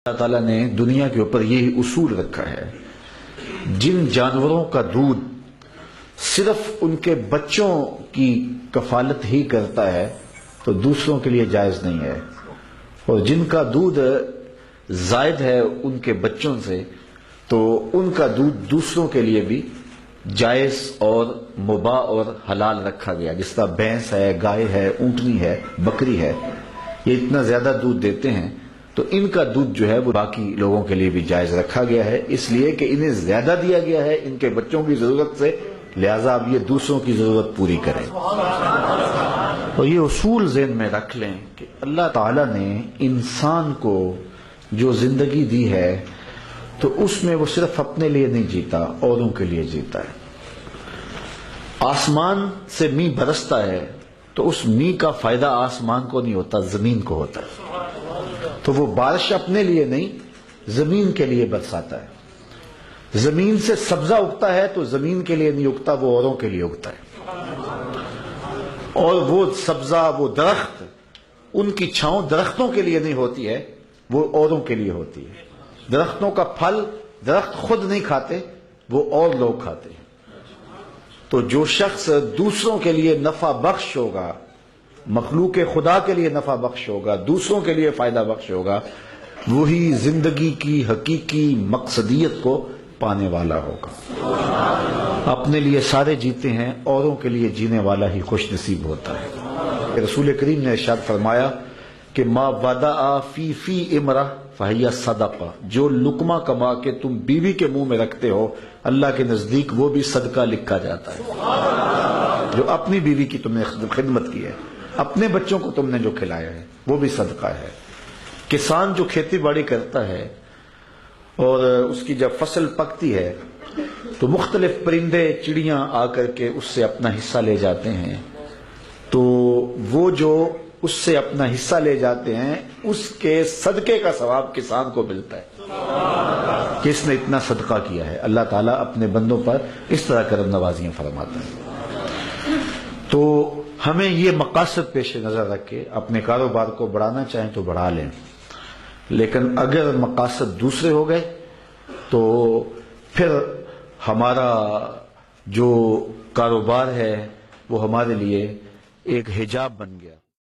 اللہ تعالیٰ نے دنیا کے اوپر یہی اصول رکھا ہے، جن جانوروں کا دودھ صرف ان کے بچوں کی کفالت ہی کرتا ہے تو دوسروں کے لیے جائز نہیں ہے، اور جن کا دودھ زائد ہے ان کے بچوں سے تو ان کا دودھ دوسروں کے لیے بھی جائز اور مباح اور حلال رکھا گیا۔ جس طرح بھینس ہے، گائے ہے، اونٹنی ہے، بکری ہے، یہ اتنا زیادہ دودھ دیتے ہیں تو ان کا دودھ جو ہے وہ باقی لوگوں کے لیے بھی جائز رکھا گیا ہے، اس لیے کہ انہیں زیادہ دیا گیا ہے ان کے بچوں کی ضرورت سے، لہذا اب یہ دوسروں کی ضرورت پوری کریں۔ اور یہ اصول ذہن میں رکھ لیں کہ اللہ تعالیٰ نے انسان کو جو زندگی دی ہے تو اس میں وہ صرف اپنے لیے نہیں جیتا، اوروں کے لیے جیتا ہے۔ آسمان سے می برستا ہے تو اس می کا فائدہ آسمان کو نہیں ہوتا، زمین کو ہوتا ہے۔ تو وہ بارش اپنے لیے نہیں، زمین کے لیے برساتا ہے۔ زمین سے سبزہ اگتا ہے تو زمین کے لیے نہیں اگتا، وہ اوروں کے لیے اگتا ہے۔ اور وہ سبزہ، وہ درخت، ان کی چھاؤں درختوں کے لیے نہیں ہوتی ہے، وہ اوروں کے لیے ہوتی ہے۔ درختوں کا پھل درخت خود نہیں کھاتے، وہ اور لوگ کھاتے ہیں۔ تو جو شخص دوسروں کے لیے نفع بخش ہوگا، مخلوق خدا کے لیے نفع بخش ہوگا، دوسروں کے لیے فائدہ بخش ہوگا، وہی زندگی کی حقیقی مقصدیت کو پانے والا ہوگا۔ اپنے لیے سارے جیتے ہیں، اوروں کے لیے جینے والا ہی خوش نصیب ہوتا ہے۔ رسول کریم نے ارشاد فرمایا کہ ما وضع فی امرہ فہی صدقہ، جو لقمہ کما کے تم بیوی کے منہ میں رکھتے ہو اللہ کے نزدیک وہ بھی صدقہ لکھا جاتا ہے۔ جو اپنی بیوی کی تم نے خدمت کی ہے، اپنے بچوں کو تم نے جو کھلایا ہے، وہ بھی صدقہ ہے۔ کسان جو کھیتی باڑی کرتا ہے اور اس کی جب فصل پکتی ہے تو مختلف پرندے چڑیاں آ کر کے اس سے اپنا حصہ لے جاتے ہیں، تو وہ جو اس سے اپنا حصہ لے جاتے ہیں اس کے صدقے کا ثواب کسان کو ملتا ہے کہ اس نے اتنا صدقہ کیا ہے۔ اللہ تعالیٰ اپنے بندوں پر اس طرح کرم نوازیاں فرماتا ہے۔ تو ہمیں یہ مقاصد پیش نظر رکھ کے اپنے کاروبار کو بڑھانا چاہیں تو بڑھا لیں، لیکن اگر مقاصد دوسرے ہو گئے تو پھر ہمارا جو کاروبار ہے وہ ہمارے لیے ایک حجاب بن گیا۔